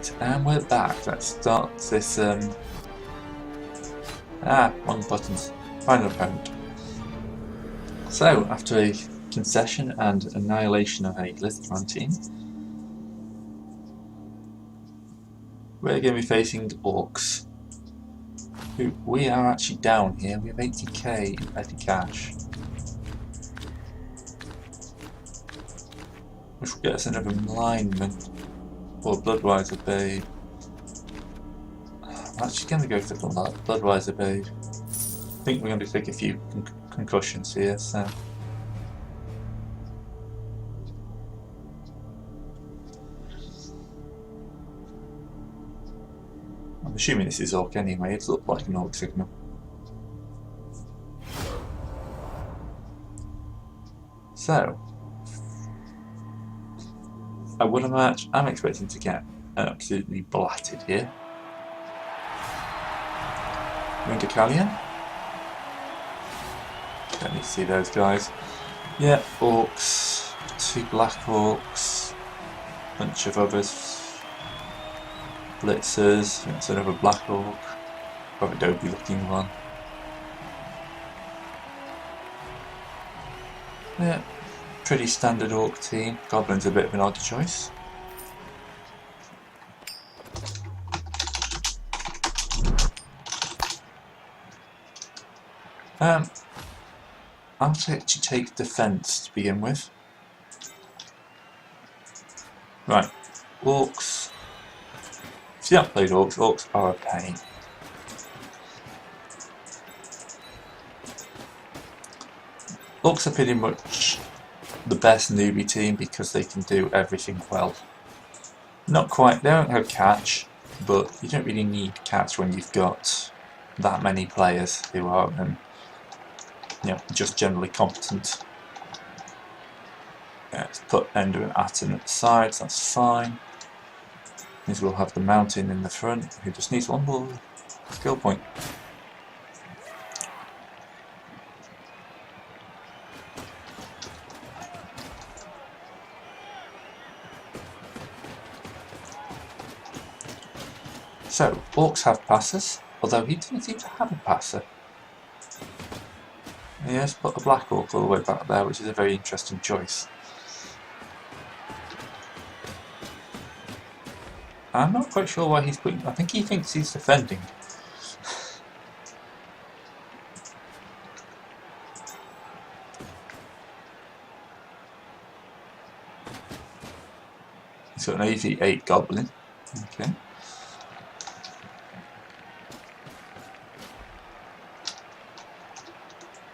Right, and we're back. Let's start this, wrong buttons. Find an opponent. So, after a concession and annihilation of a Lithran team, we're going to be facing Orcs. Who we are actually down here. We have 80k in petty cash, which will get us another alignment or Bloodwiser Babe. I'm actually going to go for the Bloodwiser Babe. I think we're going to take a few concussions here, so. I'm assuming this is Orc anyway, it looks like an Orc signal. So, I win a match. I'm expecting to get absolutely blatted here. Winter Callion. Don't need to see those guys. Yeah, Orcs, 2 Black Orcs, bunch of others. Blitzers, that's another Black Orc, probably dopey looking one. Yeah, pretty standard Orc team. Goblin's a bit of an odd choice. I'll actually take defense to begin with. Right, Orcs. If you haven't played Orcs, Orcs are a pain. Orcs are pretty much the best newbie team because they can do everything well. Not quite, they don't have catch, but you don't really need catch when you've got that many players who are just generally competent. Yeah, let's put Ender and Atten at the sides, that's fine. Means we'll have the mountain in the front, who just needs one more skill point. So, Orcs have passers, although he doesn't seem to have a passer. He has put a Black Orc all the way back there, which is a very interesting choice. I'm not quite sure why he's putting. I think he thinks he's defending. He's got an AV8 Goblin. Okay.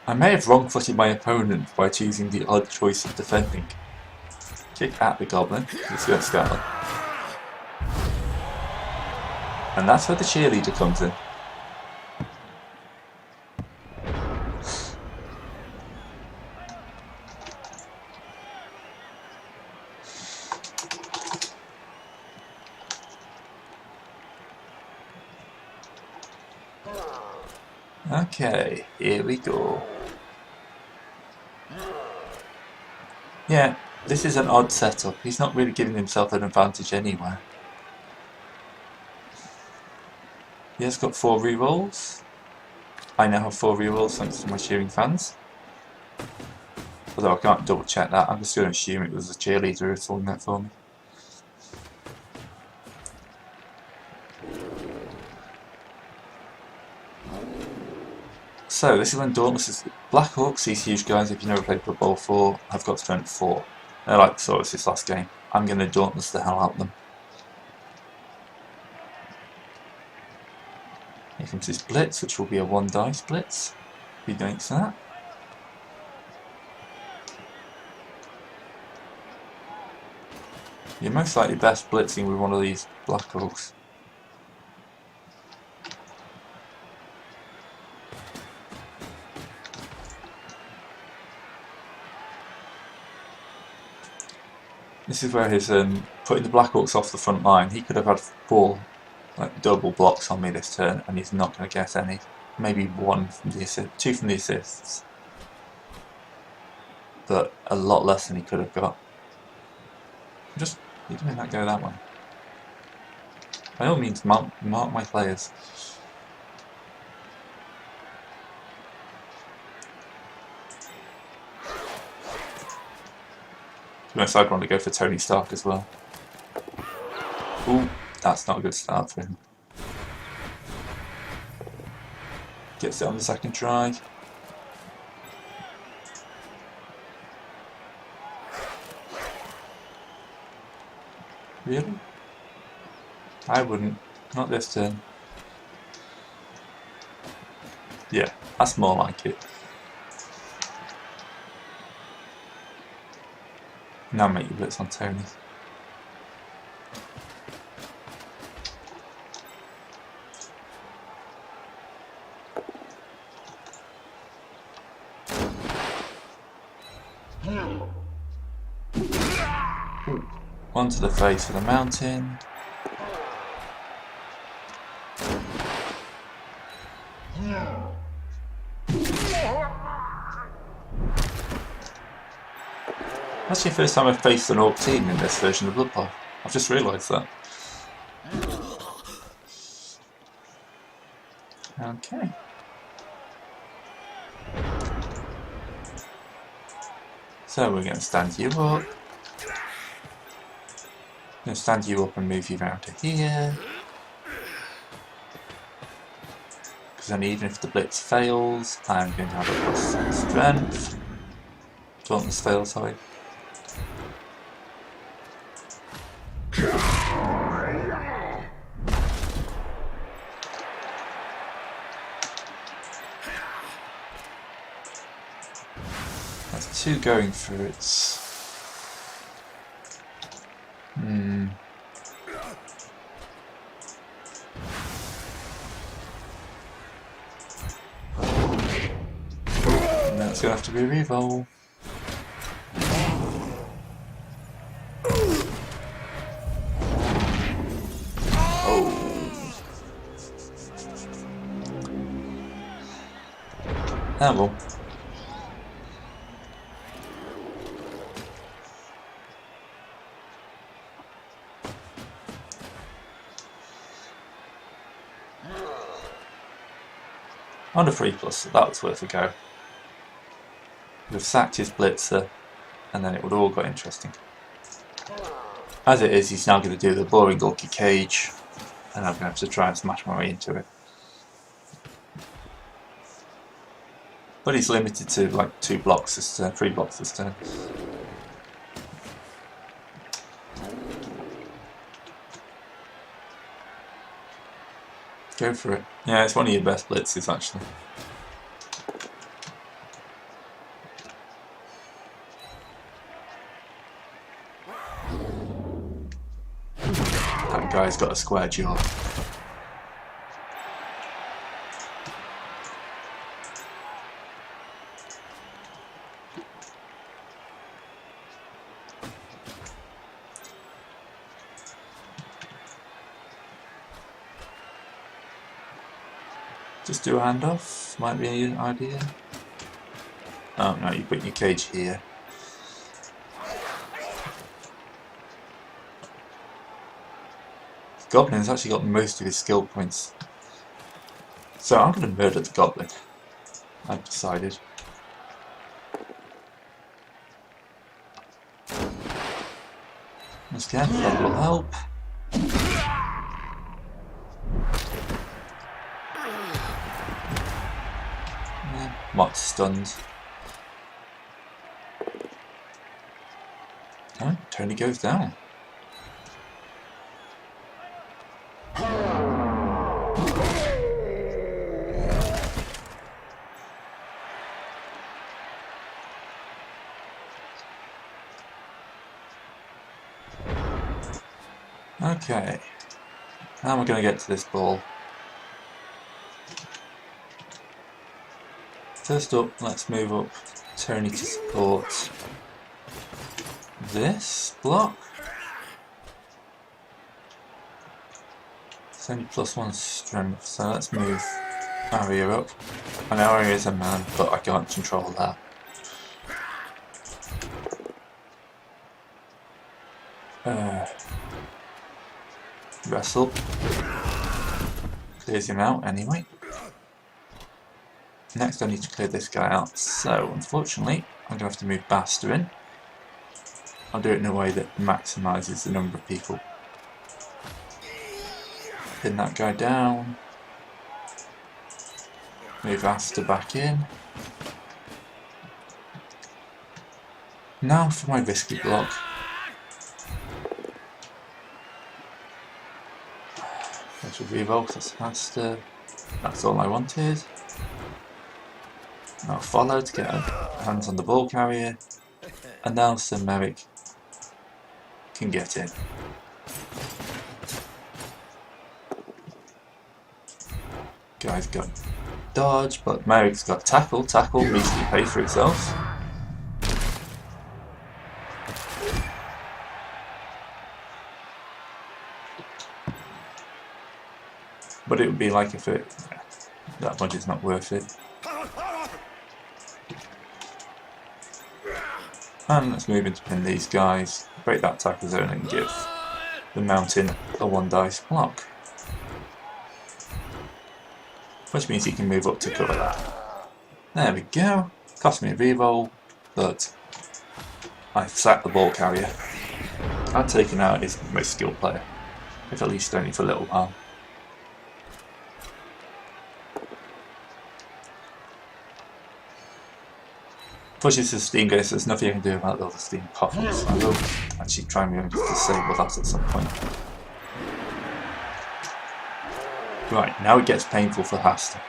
I may have wrong-footed my opponent by choosing the odd choice of defending. Kick at the Goblin. He's going to scatter. And that's where the cheerleader comes in. Okay, here we go. Yeah, this is an odd setup. He's not really giving himself an advantage anywhere. He has got 4 rerolls. I now have 4 rerolls thanks to my cheering fans. Although I can't double check that, I'm just going to assume it was the cheerleader who was holding that for me. So this is when Dauntless is Black Orcs, these huge guys, if you never played Blood Bowl 4, have got strength 4. They're like Saurus this last game. I'm going to Dauntless the hell out of them. Here comes this Blitz, which will be a 1 dice Blitz. He makes that. You're most likely best blitzing with one of these Black Orcs. This is where his putting the Black Orcs off the front line. He could have had 4 double blocks on me this turn, and he's not going to get any. Maybe 1 from the assist, 2 from the assists, but a lot less than he could have got. Just he didn't let that go that way. By all means, mark my players. To be honest, I'd want to go for Tony Stark as well. Ooh, that's not a good start for him. Gets it on the second try. Really? I wouldn't. Not this turn. Yeah, that's more like it. Now make your blitz on Tony. One to the face of the mountain. That's the first time I've faced an Orc team in this version of Blood Bowl. I've just realised that. Okay. So we're going to stand you up. I'm going to stand you up and move you around to here. Because then even if the blitz fails, I'm going to have a plus strength. Dauntless fail, sorry. That's 2 going for its... And that's going to have to be a reroll. Ah well. On a 3+, that was worth a go. We've sacked his blitzer, and then it would all got interesting. As it is, he's now going to do the boring bulky cage, and I'm going to have to try and smash my way into it. But he's limited to like 2 blocks this turn, 3 blocks this turn. Go for it. Yeah, it's one of your best blitzes actually. That guy's got a square jaw. Just do a handoff, might be an idea. Oh no, you put your cage here. Goblin's actually got most of his skill points. So I'm going to murder the Goblin. I've decided. Once again, that will help. Mock's stunned. Oh, Tony goes down. Okay, now we're going to get to this ball. First up, let's move up Tony to support this block. It's only +1 strength, so let's move Arya up. I know Arya's a man, but I can't control that. Wrestle. Clears him out anyway. Next I need to clear this guy out, so unfortunately I'm going to have to move Hastur in. I'll do it in a way that maximises the number of people. Pin that guy down. Move Hastur back in. Now for my risky block. Let's reroll because that's Hastur. That's all I wanted. Now follow to get hands on the ball carrier. And now Sir Merrick can get in. Guy's got dodge, but Merrick's got tackle. Tackle immediately pays for itself. But it would be like if that budget's not worth it. And let's move in to pin these guys, break that tackle zone and give the mountain a 1 dice block. Which means he can move up to cover that. There we go. Cost me a reroll, but I've sacked the ball carrier. I've taken out his most skilled player, if at least only for a little while. Pushes the steam ghost, there's nothing I can do about the other steam poppers. I will actually try and remember to disable that at some point. Right, now it gets painful for Hastur.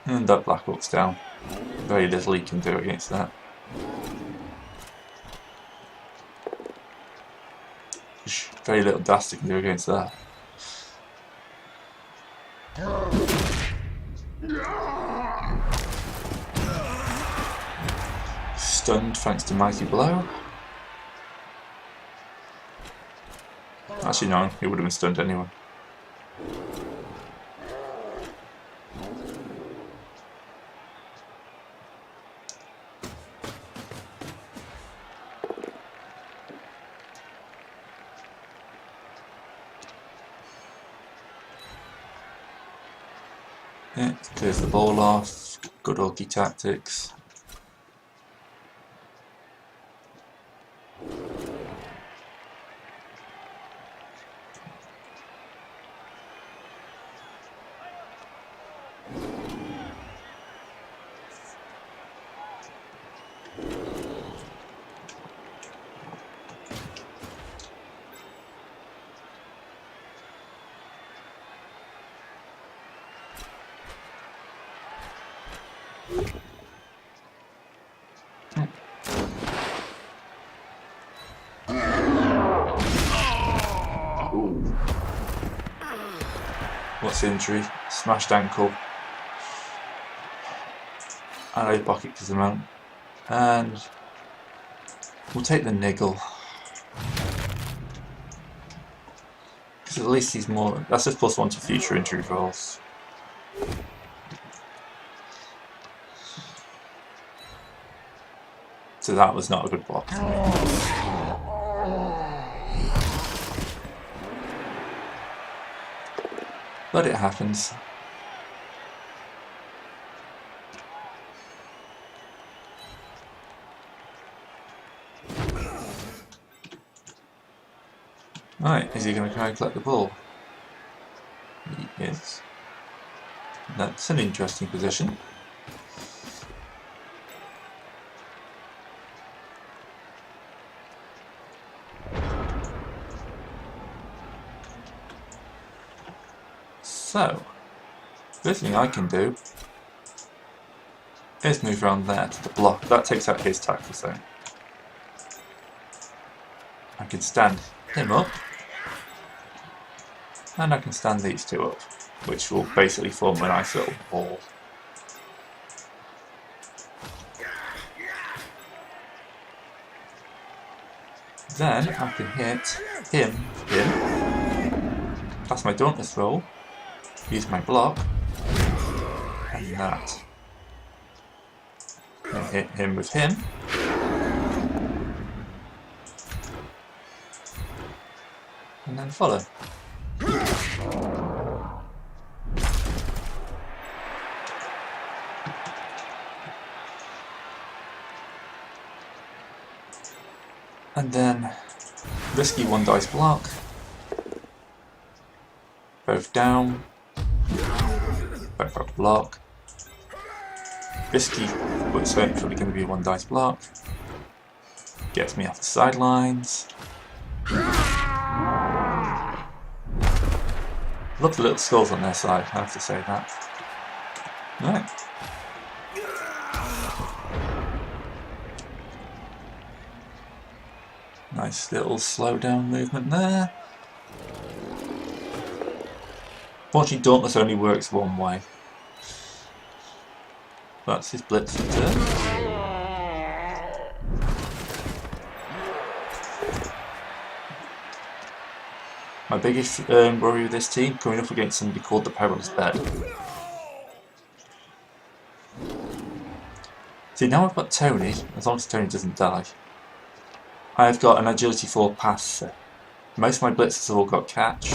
And that black hook's down. Very little he can do against that. Very little Hastur can do against that. Stunned thanks to Mighty Blow. Actually no, he would have been stunned anyway. Yeah, clears the ball off. Good orky tactics. What's the injury? Smashed ankle. And a pocket to the mount. And we'll take the niggle. Because at least he's more. That's just +1 to future injury rolls. So that was not a good block. But it happens. Right, is he going to try and collect the ball? He is. That's an interesting position. So, first thing I can do is move around there to the block. That takes out his tackle zone. I can stand him up, and I can stand these two up, which will basically form a nice little ball. Then I can hit him, pass my Dauntless roll, use my block, and that. Then hit him with him. And then follow. And then risky 1 dice block. Both down. Both up block. Risky, but it's eventually going to be a 1 dice block. Gets me off the sidelines. Love the little skulls on their side, I have to say that. Right. Nice little slow down movement there. Fortunately, Dauntless only works one way. That's his blitz turn. My biggest worry with this team, coming up against somebody called the Perilous Bed. See, now I've got Tony, as long as Tony doesn't die. I've got an Agility 4 passer. Most of my blitzers have all got catch.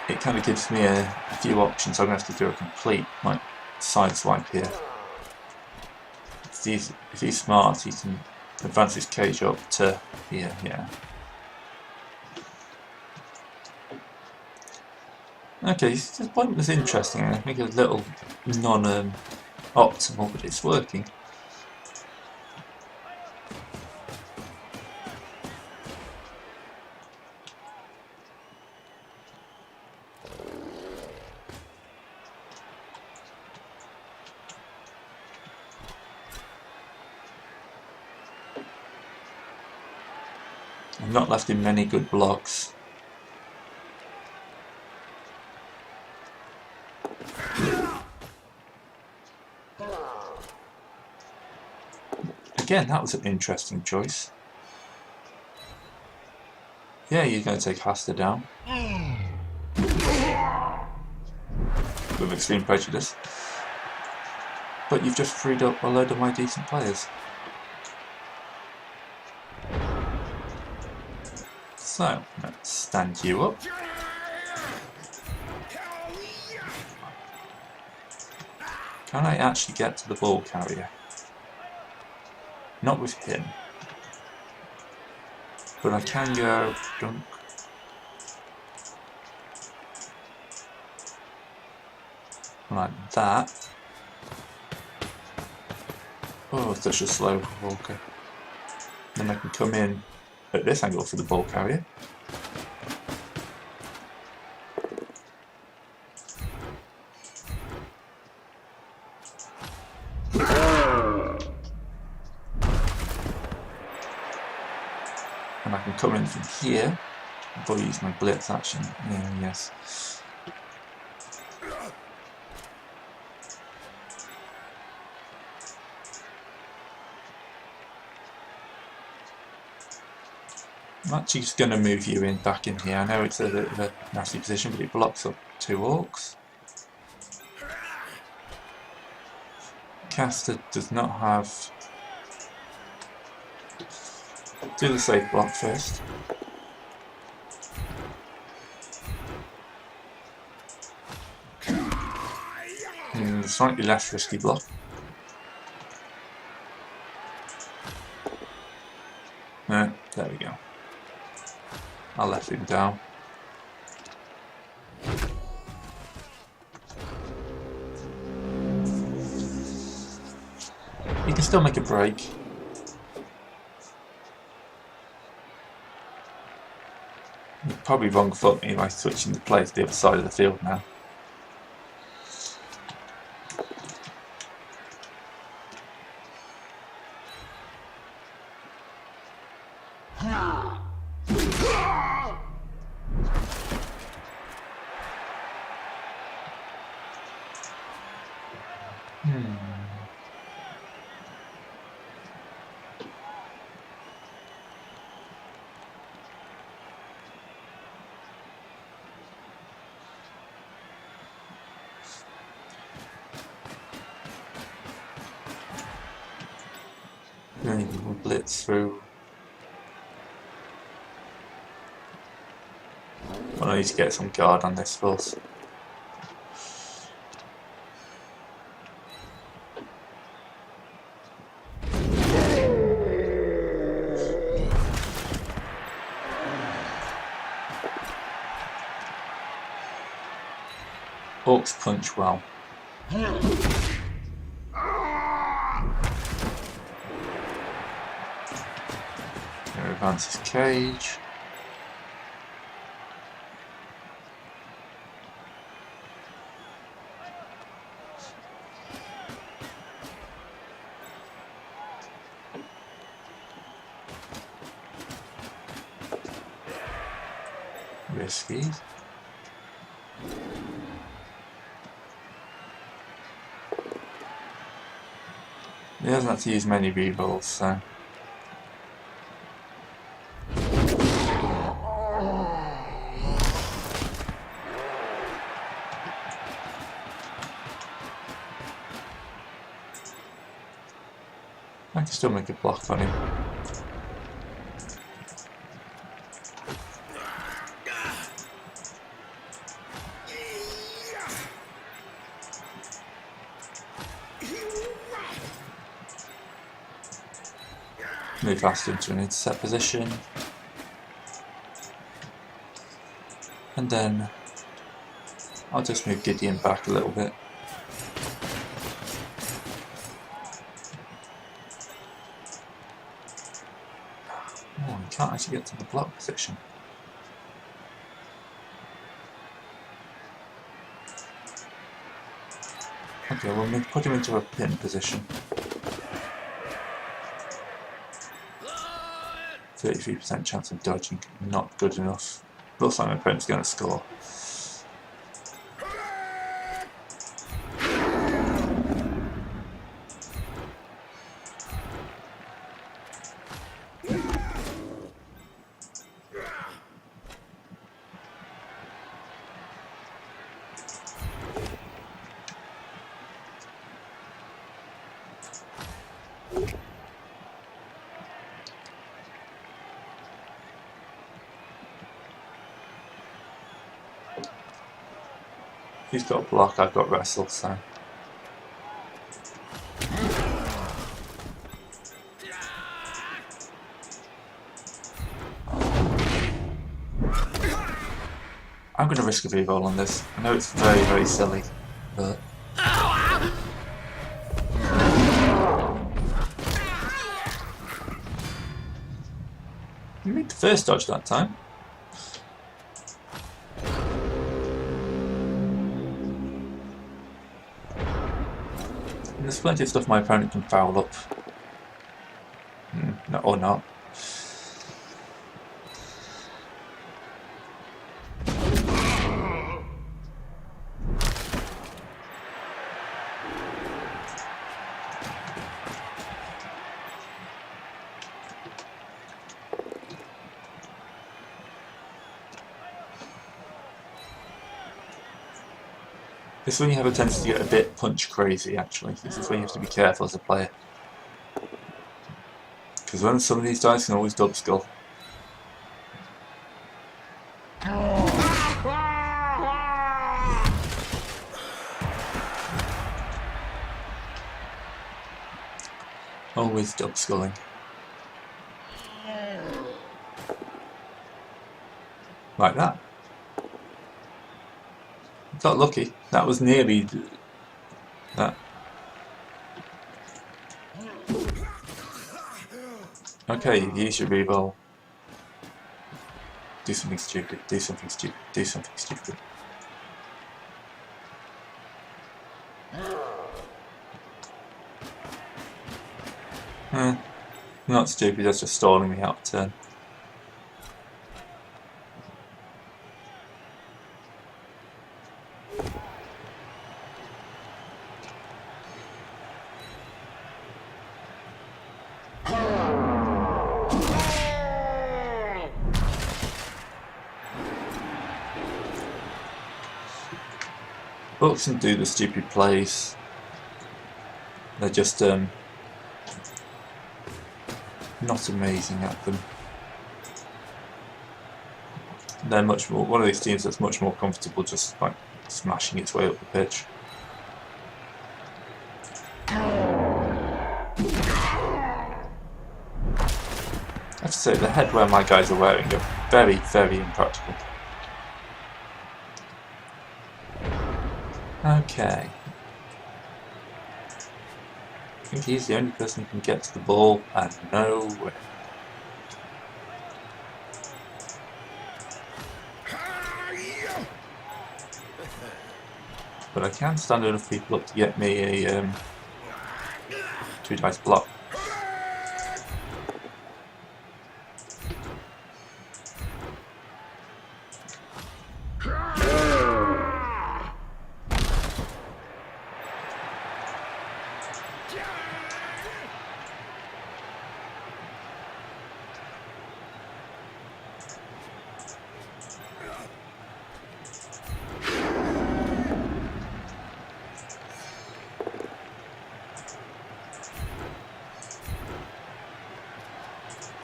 It kind of gives me a few options. I'm going to have to do a complete side swipe here. If he's smart, he can advance his cage up to here, yeah. Okay, this point was interesting. I think it's a little non-optimal, but it's working. I've not left him many good blocks. Again, that was an interesting choice. Yeah, you're going to take Hastur down. With extreme prejudice. But you've just freed up a load of my decent players. So, let's stand you up. Can I actually get to the ball carrier? Not with him. But I can go dunk. Like that. Oh, such a slow walker. Then I can come in at this angle for the ball carrier. And I can come in from here. I've got to use my blitz action. Yeah, yes. I'm actually just going to move you in back in here. I know it's a bit of a nasty position, but it blocks up 2 orcs. Caster does not have... Do the safe block first. Slightly less risky block. No, there we go. I'll let him down. You can still make a break. You're probably wrong foot me by switching the play to the other side of the field now. then you can blitz through. I need to get some guard on this force. Orcs punch well. Here advances cage. Risky. He doesn't have to use many rerolls, so. I can still make a block on him. Move faster into an intercept position. And then I'll just move Gideon back a little bit. Oh, I can't actually get to the block position. Okay, well, we'll put him into a pin position. 33% chance of dodging, not good enough. Looks like my opponent's going to score. He's got block, I've got wrestle, so. I'm going to risk a reroll on this. I know it's very, very silly, but. You made the first dodge that time. There's plenty of stuff my opponent can foul up. No, or not. This is when you have a tendency to get a bit punch crazy, actually. This is where you have to be careful as a player. Because when some of these dice can always dub skull. Always dub sculling. Like that. Got lucky. That was nearly that. Okay, use your reroll. Do something stupid. Do something stupid. Do something stupid. Not stupid. That's just stalling me out of turn. Books and do the stupid plays. They're just not amazing at them. They're much more one of these teams that's much more comfortable just like smashing its way up the pitch. I have to say, the headwear my guys are wearing are very, very impractical. Okay. I think he's the only person who can get to the ball, and no way. But I can stand enough people up to get me a 2-dice block.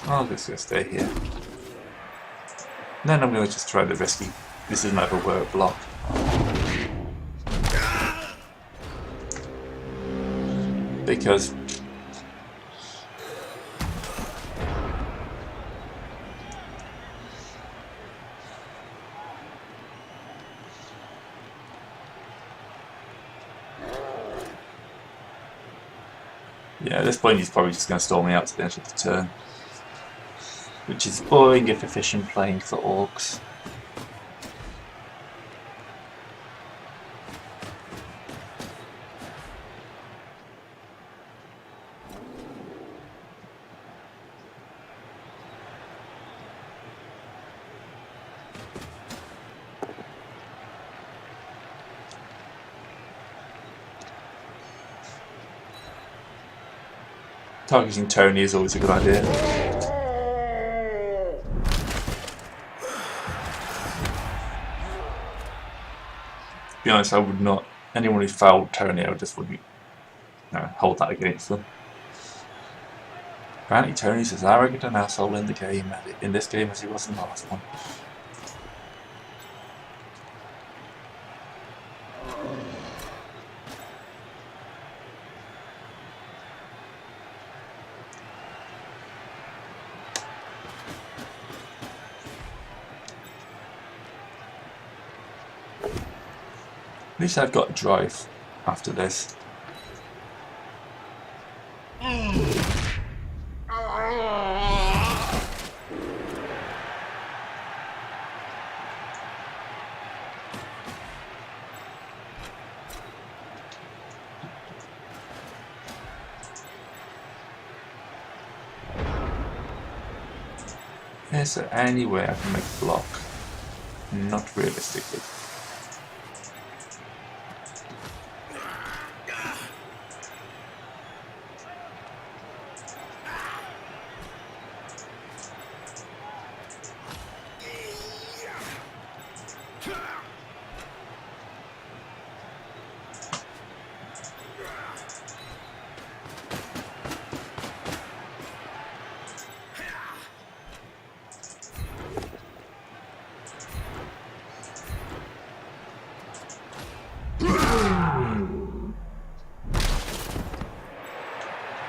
I'm just going to stay here. And then I'm going to just try the risky. This is never wear a block. Because yeah, at this point he's probably just going to stall me out to the end of the turn. Which is boring if efficient playing for orcs. Targeting Tony is always a good idea. To be honest, I would not. Anyone who fouled Tony, I just wouldn't hold that against them. Apparently, Tony's as arrogant an asshole in this game as he was in the last one. At least I've got a drive after this. Is there any way I can make a block? Not realistically.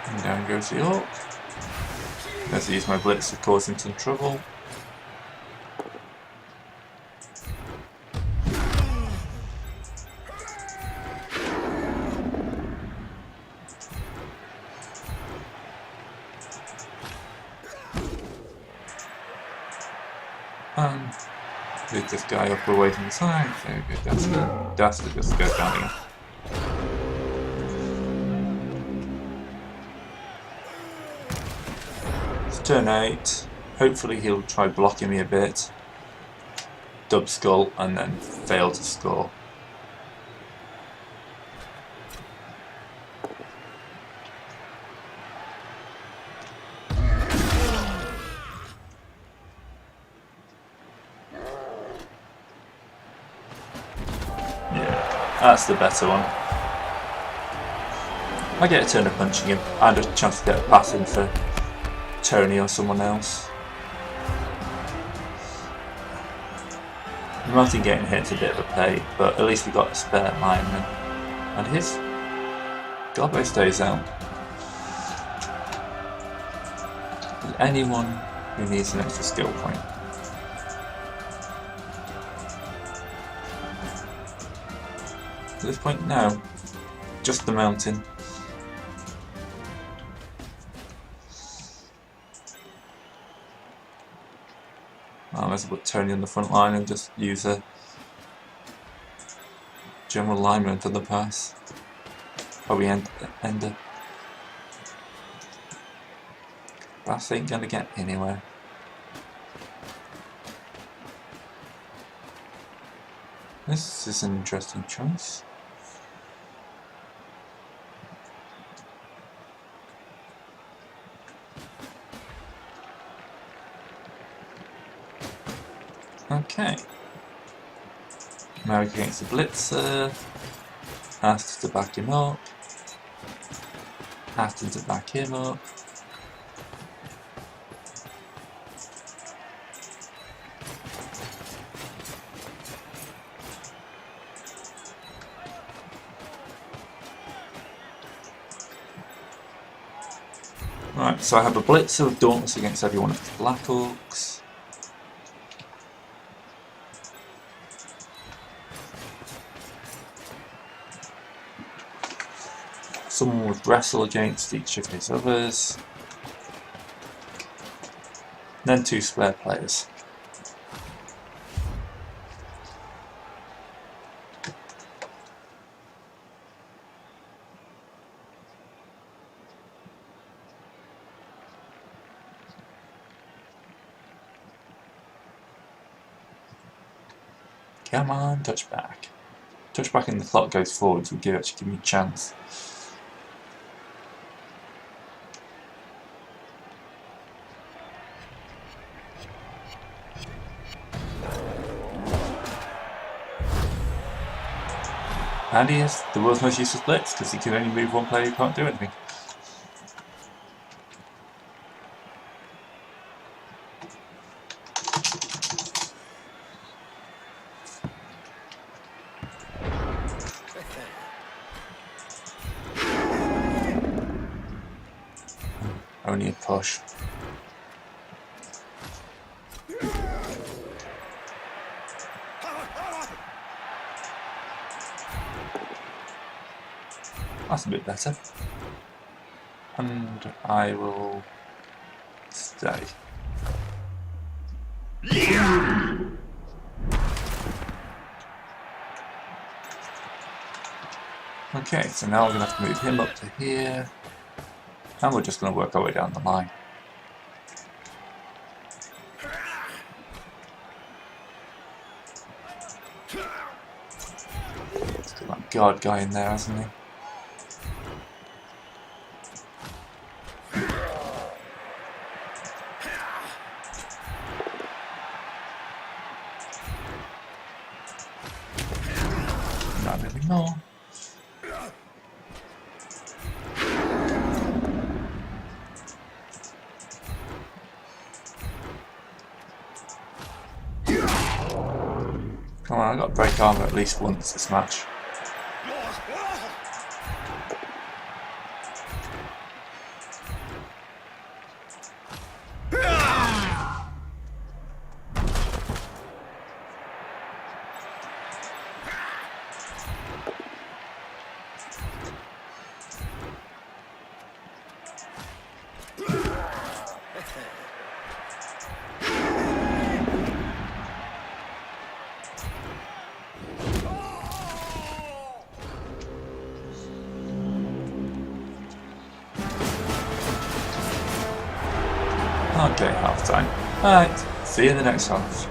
And down goes the orc. Let's use my blitz to cause him some trouble. Lead this guy up away from the side. There we go. Dastard just goes down here. It's turn 8. Hopefully he'll try blocking me a bit. Dub skull and then fail to score. That's the better one. I get a turn of punching him and a chance to get a pass in for Tony or someone else. Martin getting hit's a bit of a pain, but at least we got a spare lineman. And his Gobbo stays out. Is anyone who needs an extra skill point? At this point, no. Just the mountain. I might as well put Tony on the front line and just use a general lineman for the pass. Probably Ender. Pass ain't gonna get anywhere. This is an interesting choice. Okay. Merrick against the blitzer. Hastur to back him up. Hastur to back him up. Right, so I have a blitzer with Dauntless against every one of the Blackhawks. Someone would wrestle against each of his others. Then 2 spare players. Come on, touchback. Touchback and the clock goes forwards will actually give me a chance. And he has the world's most useless blitz because he can only move one player who can't do anything. Only a push. That's a bit better. And I will stay. Okay, so now we're going to have to move him up to here. And we're just going to work our way down the line. Let's get that guard guy in there, hasn't he? Not really more. Come on, I've got to break armor at least once this match. Okay, half time. Alright, see you in the next half.